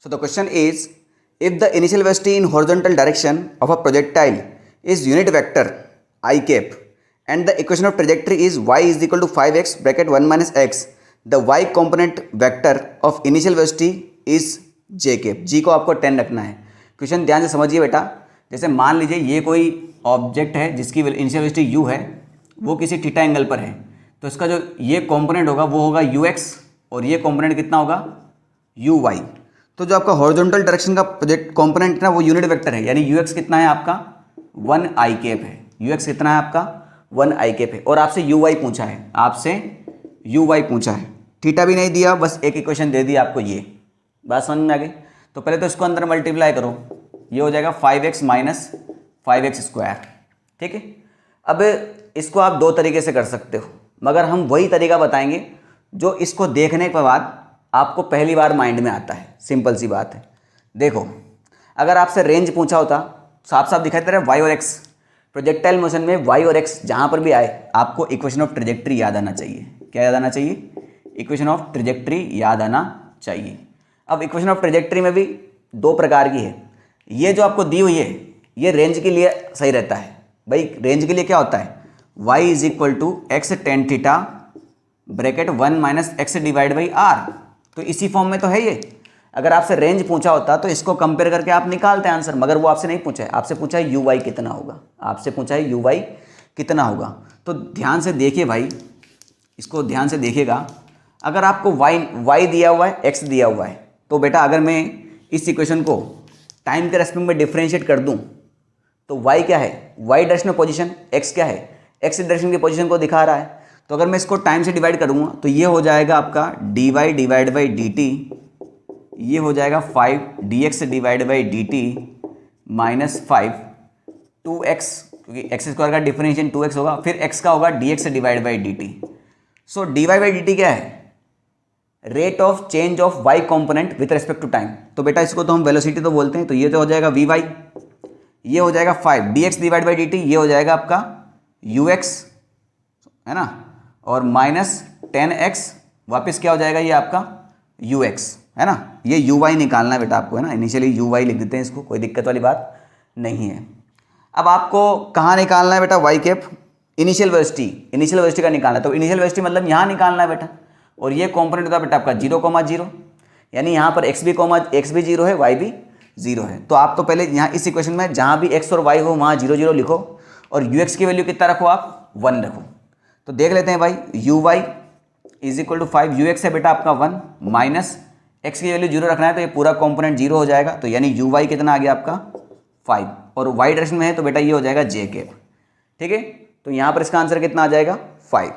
So the question is, if the initial velocity in horizontal direction of a projectile is unit vector I cap and the equation of trajectory is y is equal to 5x bracket 1 minus x, the y component vector of initial velocity is j cap. g को आपको 10 रखना है. Question ध्यान से समझिए बेटा. जैसे मान लीजिए ये कोई ऑब्जेक्ट है जिसकी इनिशियल वेलोसिटी u है, वो किसी थीटा एंगल पर है, तो इसका जो ये कंपोनेंट होगा वो होगा ux और ये कंपोनेंट कितना होगा uy. तो जो आपका हॉरिजॉन्टल डायरेक्शन का प्रोजेक्ट कंपोनेंट है ना वो यूनिट वेक्टर है, यानी ux कितना है आपका 1 i कैप है. ux कितना है आपका 1 i कैप है और आपसे uy पूछा है, आपसे uy पूछा है. थीटा भी नहीं दिया, बस एक इक्वेशन दे दी आपको. ये बात समझ में आ गई. तो पहले तो इसको अंदर मल्टीप्लाई करो, ये हो जाएगा 5x माइनस 5x स्क्वायर. ठीक है. अब इसको आप दो तरीके से कर सकते हो, मगर हम वही तरीका बताएंगे जो इसको देखने के बाद आपको पहली बार माइंड में आता है. सिंपल सी बात है. देखो, अगर आपसे रेंज पूछा होता, साफ साफ दिखाई दे रहा है वाई और एक्स, प्रोजेक्टाइल मोशन में वाई और एक्स जहाँ पर भी आए आपको इक्वेशन ऑफ ट्रेजेक्ट्री याद आना चाहिए. क्या याद आना चाहिए? इक्वेशन ऑफ ट्रेजेक्ट्री याद आना चाहिए. अब इक्वेशन ऑफ ट्रेजेक्ट्री में भी दो प्रकार की है. ये जो आपको दी हुई है ये रेंज के लिए सही रहता है भाई. रेंज के लिए क्या होता है? y is equal to x tan theta bracket 1 minus x divide by R. तो इसी फॉर्म में तो है ये. अगर आपसे रेंज पूछा होता तो इसको कंपेयर करके आप निकालते हैं आंसर, मगर वो आपसे नहीं पूछा है. आपसे पूछा है यू वाई कितना होगा. आपसे पूछा है यू वाई कितना होगा. तो ध्यान से देखिए भाई, इसको ध्यान से देखिएगा. अगर आपको वाई दिया हुआ है, एक्स दिया हुआ है, तो बेटा अगर मैं इस इक्वेशन को टाइम के रेस्पेक्ट में डिफ्रेंशिएट कर दूं तो y क्या है? y डायरेक्शन में पोजीशन, x क्या है? x डायरेक्शन की पोजीशन को दिखा रहा है. तो अगर मैं इसको टाइम से डिवाइड करूँगा तो ये हो जाएगा आपका dy divide by d T, ये हो जाएगा 5 dx divide by d T minus 5 2x, क्योंकि एक्स स्क्वायर का डिफरेंशिएशन 2x होगा, फिर x का होगा dx divide by d t. So dy by d t क्या है? Rate of change of y component with respect to time. तो बेटा इसको तो हम वेलोसिटी तो बोलते हैं, तो ये तो हो जाएगा vy, ये हो जाएगा 5 dx divide by d T, ये हो जाएगा आपका ux है ना, और माइनस 10x वापस क्या हो जाएगा ये आपका ux है ना. ये uy निकालना है बेटा आपको, है ना. इनिशियली uy लिख देते हैं इसको, कोई दिक्कत वाली बात नहीं है. अब आपको कहाँ निकालना है बेटा? y कैप इनिशियल वेलोसिटी का निकालना है. तो इनिशियल वेलोसिटी मतलब यहाँ निकालना है बेटा. और ये कॉम्पोनेंट होता है बेटा आपका 0,0, यानी यहाँ पर x भी 0 है, y भी 0 है. तो आप तो पहले यहाँ इस इक्वेशन में जहाँ भी x और y हो वहाँ 0 0 लिखो और ux की वैल्यू कितना रखो आप? 1 रखो. तो देख लेते हैं भाई. uy is equal to 5, ux है बेटा आपका 1 माइनस x की वैल्यू 0 रखना है, तो ये पूरा कॉम्पोनेंट 0 हो जाएगा. तो यानी uy कितना आ गया आपका 5, और y डायरेक्शन में है तो बेटा ये हो जाएगा j कैप. ठीक है. तो यहाँ पर इसका आंसर कितना आ जाएगा? 5.